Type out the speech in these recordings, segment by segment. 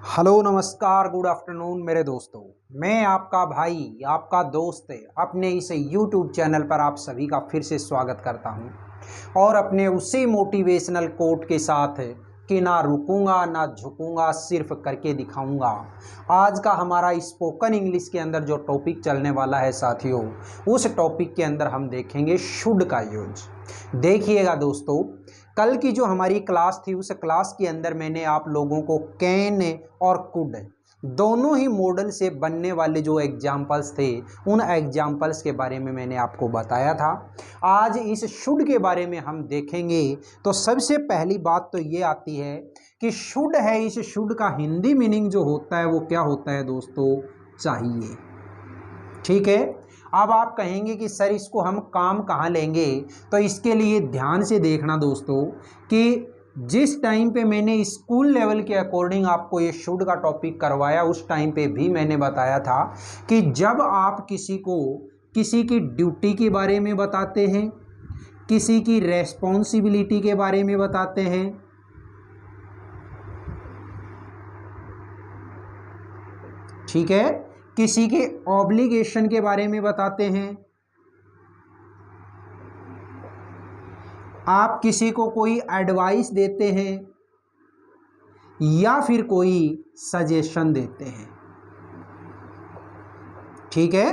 Hello नमस्कार good afternoon मेरे दोस्तों। मैं आपका भाई आपका दोस्त अपने इस यूट्यूब चैनल पर आप सभी का फिर से स्वागत करता हूं और अपने उसी मोटिवेशनल कोट के साथ कि ना रुकूंगा ना झुकूंगा सिर्फ करके दिखाऊंगा। आज का हमारा स्पोकन इंग्लिश के अंदर जो टॉपिक चलने वाला है साथियों, उस टॉपिक के अंदर हम देखेंगे शुड का यूज। देखिएगा दोस्तों, कल की जो हमारी क्लास थी उस क्लास के अंदर मैंने आप लोगों को कैन और कुड दोनों ही मॉडल से बनने वाले जो एग्जाम्पल्स थे उन एग्जाम्पल्स के बारे में मैंने आपको बताया था। आज इस शुड के बारे में हम देखेंगे। तो सबसे पहली बात तो ये आती है कि शुड है, इस शुड का हिंदी मीनिंग जो होता है वो क्या होता है दोस्तों? चाहिए। ठीक है। अब आप कहेंगे कि सर इसको हम काम कहाँ लेंगे? तो इसके लिए ध्यान से देखना दोस्तों कि जिस टाइम पे मैंने स्कूल लेवल के अकॉर्डिंग आपको ये शुड का टॉपिक करवाया उस टाइम पे भी मैंने बताया था कि जब आप किसी को किसी की ड्यूटी के बारे में बताते हैं, किसी की रेस्पॉन्सिबिलिटी के बारे में बताते हैं, ठीक है, किसी के ऑब्लिगेशन के बारे में बताते हैं, आप किसी को कोई एडवाइस देते हैं या फिर कोई सजेशन देते हैं, ठीक है,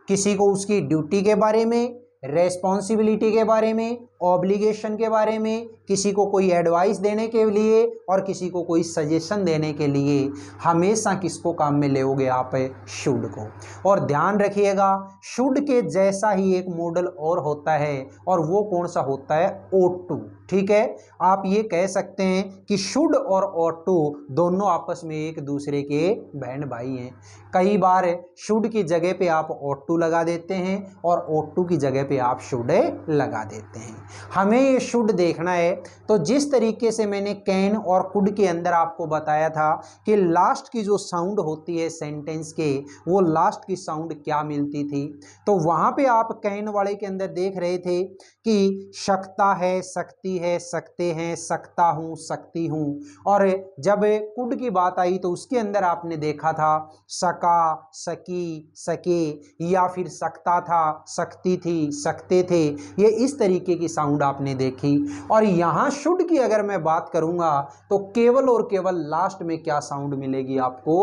किसी को उसकी ड्यूटी के बारे में, रेस्पॉन्सिबिलिटी के बारे में, ऑब्लिगेशन के बारे में, किसी को कोई एडवाइस देने के लिए और किसी को कोई सजेशन देने के लिए हमेशा किसको काम में लेओगे आप? शुड को। और ध्यान रखिएगा, शुड के जैसा ही एक मॉडल और होता है और वो कौन सा होता है? ought to। ठीक है, आप ये कह सकते हैं कि शुड और ought to दोनों आपस में एक दूसरे के बहन भाई हैं। कई बार शुड की जगह पे आप ought to लगा देते हैं और ought to की जगह पे आप शुड लगा देते हैं। हमें ये शुड देखना है। तो जिस तरीके से मैंने कैन और कुड के अंदर आपको बताया था कि लास्ट की जो साउंड होती है सेंटेंस के, वो लास्ट की साउंड क्या मिलती थी, तो वहां पे आप कैन वाले के अंदर देख रहे थे कि सकता है, सकती है, सकते हैं, सकता हूं, सकती हूं। और जब कुड की बात आई तो उसके अंदर आपने देखा था सका, सकी, सके, या फिर सकता था, सकती थी, सकते थे। ये इस तरीके की साउंड आपने देखी। और यहाँ शुड की अगर मैं बात करूंगा तो केवल और केवल लास्ट में क्या साउंड मिलेगी आपको?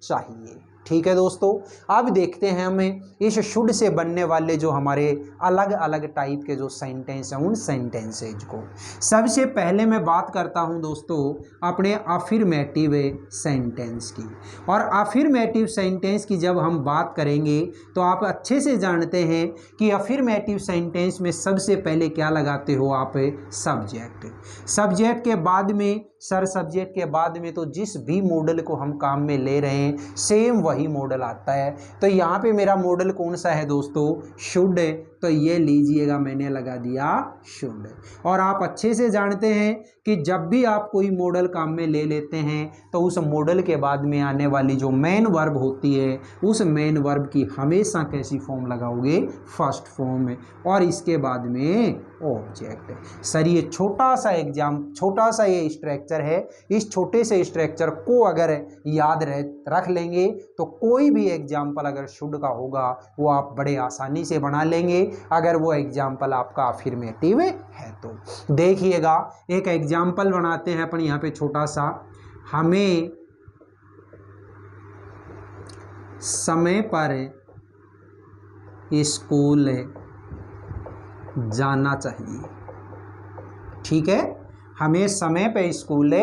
चाहिए। ठीक है दोस्तों, अब देखते हैं हमें इस शुड से बनने वाले जो हमारे अलग अलग टाइप के जो सेंटेंस हैं उन सेंटेंसेज को। सबसे पहले मैं बात करता हूं दोस्तों अपने अफर्मेटिव सेंटेंस की। और अफर्मेटिव सेंटेंस की जब हम बात करेंगे तो आप अच्छे से जानते हैं कि अफर्मेटिव सेंटेंस में सबसे पहले क्या लगाते हो आप? सब्जेक्ट। सब्जेक्ट के बाद में सर, सब्जेक्ट के बाद में तो जिस भी मॉडल को हम काम में ले रहे हैं सेम वही मॉडल आता है। तो यहाँ पे मेरा मॉडल कौन सा है दोस्तों? शुड। तो ये लीजिएगा, मैंने लगा दिया शुड। और आप अच्छे से जानते हैं कि जब भी आप कोई मॉडल काम में ले लेते हैं तो उस मॉडल के बाद में आने वाली जो मेन वर्ब होती है उस मेन वर्ब की हमेशा कैसी फॉर्म लगाओगे? फर्स्ट फॉर्म में, और इसके बाद में ऑब्जेक्ट। सर ये छोटा सा ये स्ट्रक्चर है, इस छोटे से स्ट्रक्चर को अगर याद रख लेंगे तो कोई भी एग्जाम्पल अगर शुड का होगा वो आप बड़े आसानी से बना लेंगे, अगर वो एग्जाम्पल आपका अफर्मेटिव है तो। देखिएगा, एक एग्जाम्पल बनाते हैं अपन यहाँ पे छोटा सा। हमें समय पर स्कूल जाना चाहिए। ठीक है, हमें समय पे स्कूल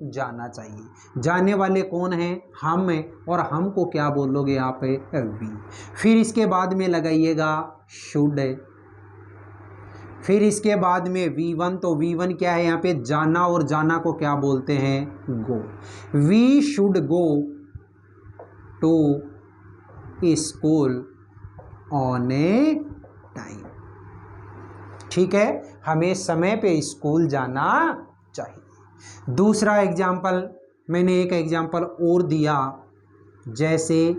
जाना चाहिए। जाने वाले कौन हैं? हम। और हमको क्या बोलोगे आप? वी। फिर इसके बाद में लगाइएगा शुड। फिर इसके बाद में V1। तो V1 क्या है यहाँ पे? जाना। और जाना को क्या बोलते हैं? Go. We should go to school on a time. ठीक है, हमें समय पे स्कूल जाना चाहिए। दूसरा एग्जाम्पल, मैंने एक एग्जाम्पल और दिया, जैसे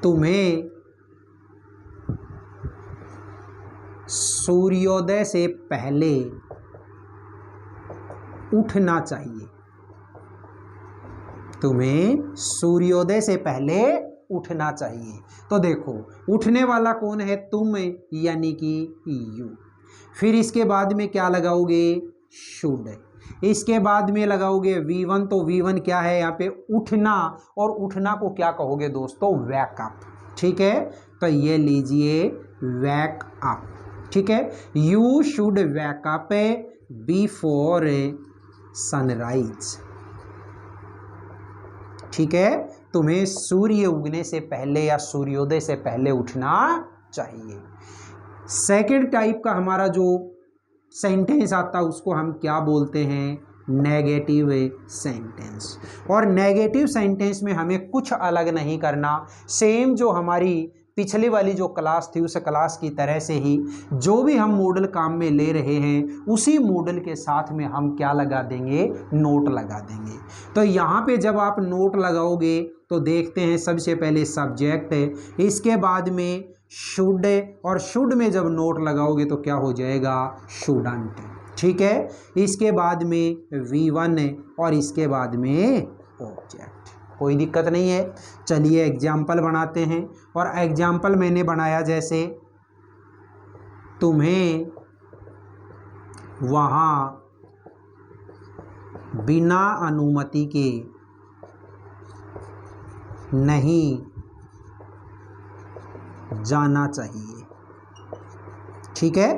तुम्हें सूर्योदय से पहले उठना चाहिए। तुम्हें सूर्योदय से पहले उठना चाहिए। तो देखो उठने वाला कौन है, तुम यानी कि यू। फिर इसके बाद में क्या लगाओगे, शुड। इसके बाद में लगाओगे V1, तो V1 क्या है यहाँ पे, उठना, और उठना को क्या कहोगे दोस्तों, वैक अप। ठीक है, तो ये लीजिए वैक अप। ठीक है, you should wake up before sunrise. ठीक है, तुम्हें सूर्य उगने से पहले या सूर्योदय से पहले उठना चाहिए। सेकंड टाइप का हमारा जो सेंटेंस आता है उसको हम क्या बोलते हैं, नेगेटिव सेंटेंस। और नेगेटिव सेंटेंस में हमें कुछ अलग नहीं करना, सेम जो हमारी पिछली वाली जो क्लास थी उस क्लास की तरह से ही जो भी हम मॉडल काम में ले रहे हैं उसी मॉडल के साथ में हम क्या लगा देंगे, नोट लगा देंगे। तो यहाँ पे जब आप नोट लगाओगे तो देखते हैं सबसे पहले सब्जेक्ट है, इसके बाद में शुड, और शुड में जब नोट लगाओगे तो क्या हो जाएगा, शुडंट। ठीक है, इसके बाद में V1 और इसके बाद में ऑब्जेक्ट। कोई दिक्कत नहीं है। चलिए एग्जाम्पल बनाते हैं, और एग्जाम्पल मैंने बनाया जैसे तुम्हें वहाँ बिना अनुमति के नहीं जाना चाहिए। ठीक है,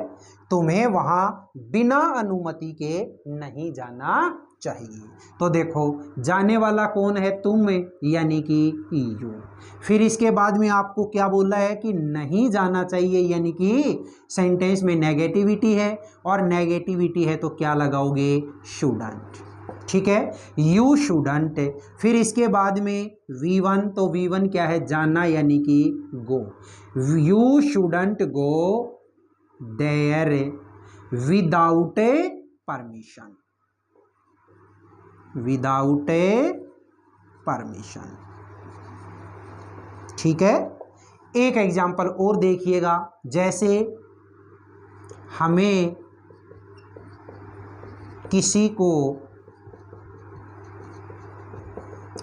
तुम्हें वहाँ बिना अनुमति के नहीं जाना चाहिए। तो देखो जाने वाला कौन है, तुम यानी कि यू। फिर इसके बाद में आपको क्या बोला है कि नहीं जाना चाहिए, यानी कि सेंटेंस में नेगेटिविटी है, और नेगेटिविटी है तो क्या लगाओगे, शुडंट। ठीक है, यू शुडंट। फिर इसके बाद में V1, तो V1 क्या है, जाना यानी कि go. You shouldn't go there without a permission, without a permission. ठीक है, एक एग्जाम्पल और देखिएगा, जैसे हमें किसी को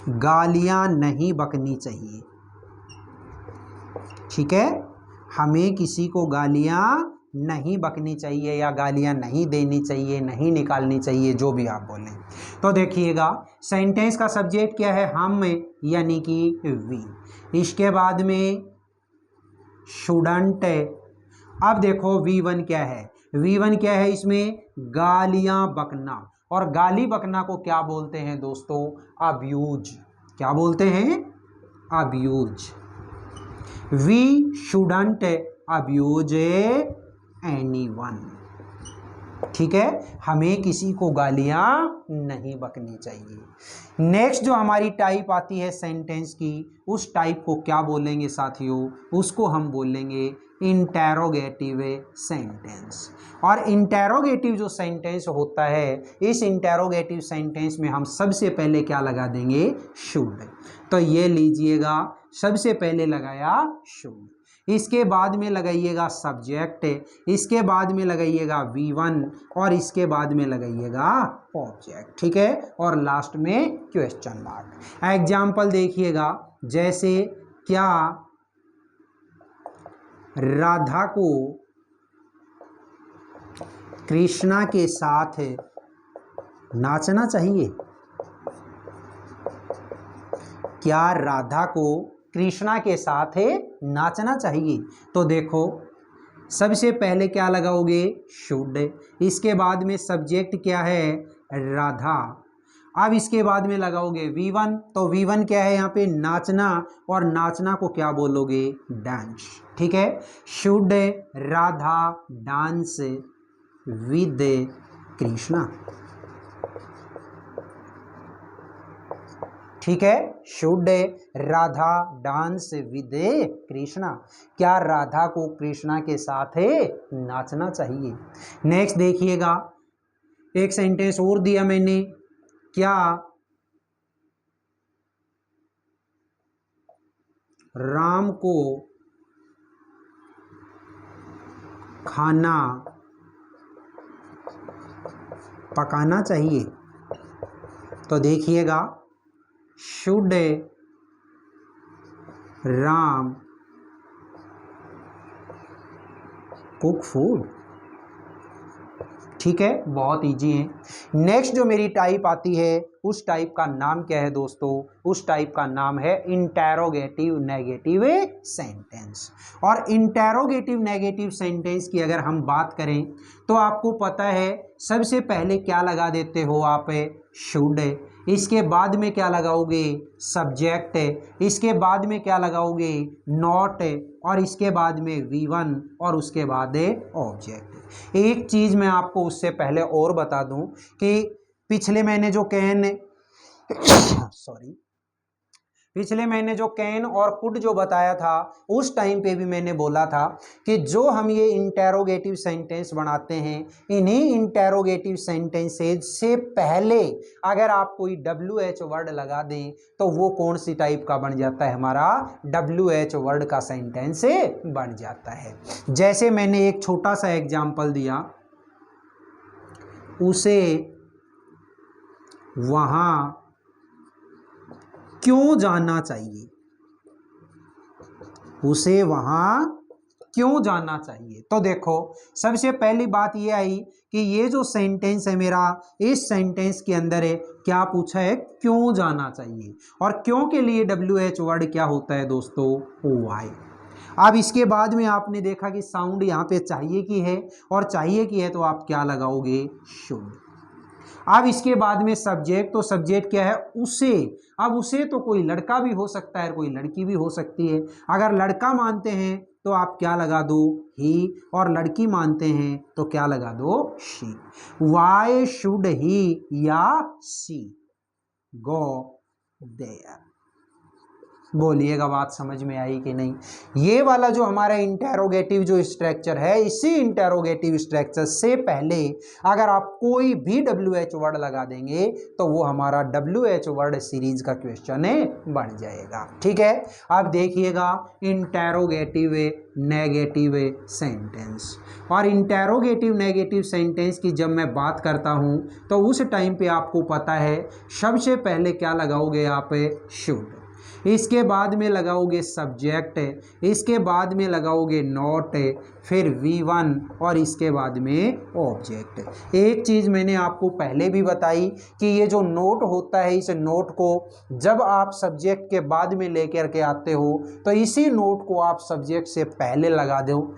गालियां नहीं बकनी चाहिए। ठीक है, हमें किसी को गालियां नहीं बकनी चाहिए या गालियां नहीं देनी चाहिए, नहीं निकालनी चाहिए, जो भी आप बोलें। तो देखिएगा सेंटेंस का सब्जेक्ट क्या है, हम यानी कि वी। इसके बाद में शुडंट। अब देखो V1 क्या है, V1 क्या है, इसमें गालियां बकना, और गाली बकना को क्या बोलते हैं दोस्तों, अब्यूज। क्या बोलते हैं, abuse. We shouldn't abuse anyone. ठीक है, हमें किसी को गालियां नहीं बकनी चाहिए। नेक्स्ट जो हमारी टाइप आती है सेंटेंस की, उस टाइप को क्या बोलेंगे साथियों, उसको हम बोलेंगे इंटेरोगेटिव सेंटेंस। और इंटेरोगेटिव जो सेंटेंस होता है, इस इंटेरोगेटिव सेंटेंस में हम सबसे पहले क्या लगा देंगे, शुड। तो ये लीजिएगा, सबसे पहले लगाया शुड, इसके बाद में लगाइएगा सब्जेक्ट, इसके बाद में लगाइएगा V1, और इसके बाद में लगाइएगा ऑब्जेक्ट। ठीक है, और लास्ट में क्वेश्चन मार्क। एग्जाम्पल देखिएगा, जैसे क्या राधा को कृष्णा के साथ नाचना चाहिए, क्या राधा को कृष्णा के साथ नाचना चाहिए। तो देखो सबसे पहले क्या लगाओगे, शुड, इसके बाद में सब्जेक्ट क्या है, राधा। अब इसके बाद में लगाओगे V1, तो V1 क्या है यहाँ पे, नाचना, और नाचना को क्या बोलोगे, डांस। ठीक है, should Radha dance with Krishna. ठीक है, should Radha dance with Krishna, क्या राधा को कृष्णा के साथ नाचना चाहिए। नेक्स्ट देखिएगा, एक सेंटेंस और दिया मैंने, क्या राम को खाना पकाना चाहिए। तो देखिएगा शुड राम कुक फूड। ठीक है, बहुत इजी है। नेक्स्ट जो मेरी टाइप आती है उस टाइप का नाम क्या है दोस्तों? उस टाइप का नाम है इंटेरोगेटिव नेगेटिव सेंटेंस। और इंटेरोगेटिव नेगेटिव सेंटेंस की अगर हम बात करें तो आपको पता है सबसे पहले क्या लगा देते हो आप? शुड। इसके बाद में क्या लगाओगे? सब्जेक्ट। इसके बाद में क्या लगाओगे? नॉट। और इसके बाद में V1 और उसके बाद ऑब्जेक्ट। एक चीज मैं आपको उससे पहले और बता दूं कि पिछले मैंने जो कैन और कुड जो बताया था उस टाइम पे भी मैंने बोला था कि जो हम ये इंटेरोगेटिव सेंटेंस बनाते हैं, इन्हीं इंटेरोगेटिव सेंटेंसेज से पहले अगर आप कोई WH वर्ड लगा दें तो वो कौन सी टाइप का बन जाता है? हमारा WH वर्ड का सेंटेंस बन जाता है। जैसे मैंने एक छोटा सा एग्जाम्पल दिया, उसे वहां क्यों जाना चाहिए? उसे वहां क्यों जाना चाहिए? तो देखो सबसे पहली बात ये आई कि ये जो सेंटेंस है मेरा, इस सेंटेंस के अंदर है क्या पूछा है? क्यों जाना चाहिए। और क्यों के लिए WH वर्ड क्या होता है दोस्तों? वाई। अब इसके बाद में आपने देखा कि साउंड यहाँ पे चाहिए की है, और चाहिए की है तो आप क्या लगाओगे? शुड। अब इसके बाद में सब्जेक्ट, तो सब्जेक्ट क्या है? उसे। अब उसे तो कोई लड़का भी हो सकता है, कोई लड़की भी हो सकती है। अगर लड़का मानते हैं तो आप क्या लगा दो? ही। और लड़की मानते हैं तो क्या लगा दो? शी। वाई शुड ही या शी गो देयर? बोलिएगा बात समझ में आई कि नहीं? ये वाला जो हमारा इंटेरोगेटिव जो स्ट्रक्चर है, इसी इंटेरोगेटिव स्ट्रक्चर से पहले अगर आप कोई भी WH वर्ड लगा देंगे तो वो हमारा WH वर्ड सीरीज का क्वेश्चन बन जाएगा। ठीक है, अब देखिएगा इंटेरोगेटिव नेगेटिव सेंटेंस। और इंटेरोगेटिव नेगेटिव सेंटेंस की जब मैं बात करता हूं तो उस टाइम पे आपको पता है सबसे पहले क्या लगाओगे आप? शुड। इसके बाद में लगाओगे सब्जेक्ट, इसके बाद में लगाओगे नॉट, फिर V1 और इसके बाद में ऑब्जेक्ट। एक चीज़ मैंने आपको पहले भी बताई कि ये जो नोट होता है, इस नोट को जब आप सब्जेक्ट के बाद में लेकर के आते हो तो इसी नोट को आप सब्जेक्ट से पहले लगा दो।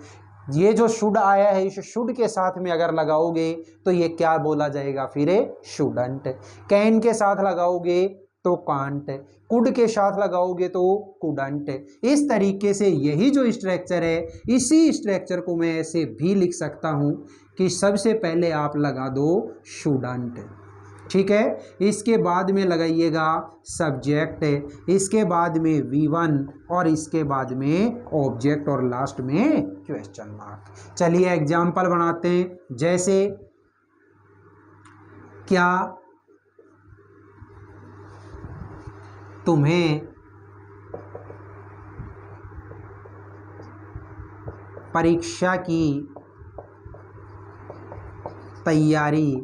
ये जो शुड आया है, इस शुड के साथ में अगर लगाओगे तो ये क्या बोला जाएगा? फिर शुडंट। कैन के साथ लगाओगे तो कांट, कुड के साथ लगाओगे तो कुडंट। इस तरीके से यही जो स्ट्रक्चर है, इसी स्ट्रक्चर को मैं ऐसे भी लिख सकता हूं कि सबसे पहले आप लगा दो शुडंट। ठीक है, इसके बाद में लगाइएगा सब्जेक्ट, इसके बाद में V1 और इसके बाद में ऑब्जेक्ट और लास्ट में क्वेश्चन मार्क। चलिए एग्जाम्पल बनाते हैं। जैसे क्या तुम्हें परीक्षा की तैयारी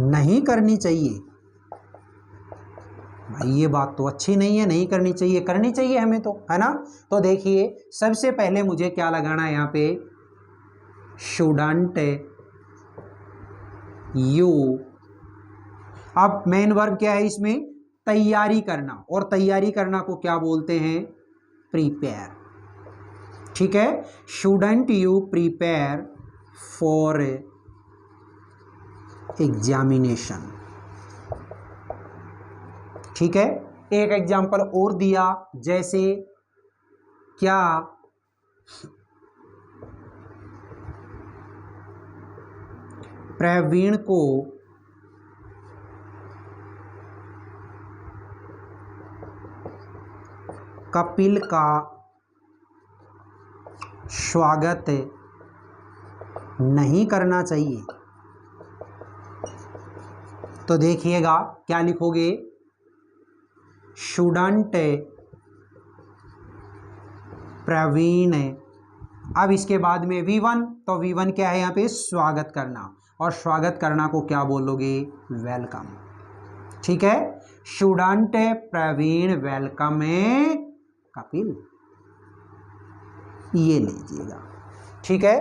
नहीं करनी चाहिए? भाई ये बात तो अच्छी नहीं है, नहीं करनी चाहिए, करनी चाहिए हमें तो, है ना? तो देखिए सबसे पहले मुझे क्या लगाना है यहाँ पे? Shouldn't you. अब मेन वर्ब क्या है इसमें? तैयारी करना, और तैयारी करना को क्या बोलते हैं? प्रिपेयर। ठीक है, shouldn't you prepare for examination. ठीक है, एक एग्जाम्पल और दिया, जैसे क्या प्रवीण को कपिल का स्वागत नहीं करना चाहिए? तो देखिएगा क्या लिखोगे? शुडंट प्रवीण। अब इसके बाद में V1, तो V1 क्या है यहाँ पे? स्वागत करना, और स्वागत करना को क्या बोलोगे? वेलकम। ठीक है, शुडंट प्रवीण वेलकम ए कपिल, ये लीजिएगा। ठीक है,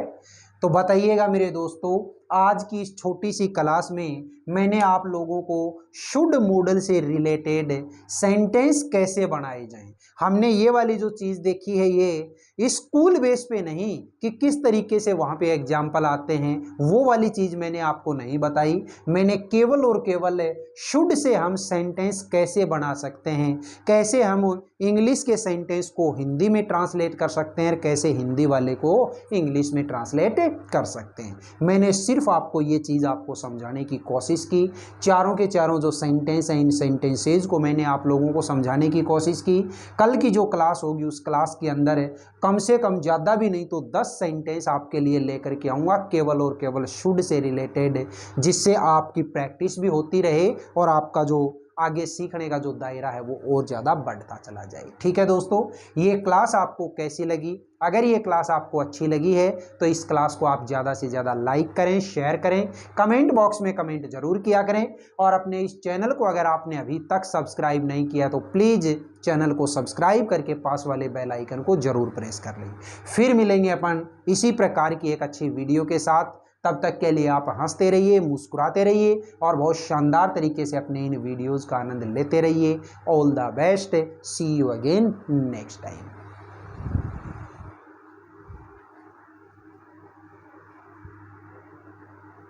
तो बताइएगा मेरे दोस्तों, आज की इस छोटी सी क्लास में मैंने आप लोगों को शुड मॉडल से रिलेटेड सेंटेंस कैसे बनाए जाएं, हमने ये वाली जो चीज़ देखी है ये स्कूल बेस पे नहीं कि किस तरीके से वहाँ पे एग्जाम्पल आते हैं, वो वाली चीज़ मैंने आपको नहीं बताई। मैंने केवल और केवल शुड से हम सेंटेंस कैसे बना सकते हैं, कैसे हम इंग्लिश के सेंटेंस को हिंदी में ट्रांसलेट कर सकते हैं, कैसे हिंदी वाले को इंग्लिश में ट्रांसलेट कर सकते हैं। मैंने सिर्फ आपको ये चीज़ आपको समझाने की कोशिश की। चारों के चारों जो सेंटेंस हैं, इन सेंटेंसेज को मैंने आप लोगों को समझाने की कोशिश की। कल की जो क्लास होगी उस क्लास के अंदर कम से कम ज़्यादा भी नहीं तो 10 सेंटेंस आपके लिए लेकर के आऊँगा, केवल और केवल शुड से रिलेटेड, जिससे आपकी प्रैक्टिस भी होती रहे और आपका जो आगे सीखने का जो दायरा है वो और ज़्यादा बढ़ता चला जाए। ठीक है दोस्तों, ये क्लास आपको कैसी लगी? अगर ये क्लास आपको अच्छी लगी है तो इस क्लास को आप ज़्यादा से ज़्यादा लाइक करें, शेयर करें, कमेंट बॉक्स में कमेंट जरूर किया करें, और अपने इस चैनल को अगर आपने अभी तक सब्सक्राइब नहीं किया तो प्लीज़ चैनल को सब्सक्राइब करके पास वाले बेल आइकन को जरूर प्रेस कर लें। फिर मिलेंगे अपन इसी प्रकार की एक अच्छी वीडियो के साथ। तब तक के लिए आप हंसते रहिए, मुस्कुराते रहिए और बहुत शानदार तरीके से अपने इन वीडियोज़ का आनंद लेते रहिए। All the best, see you again next time.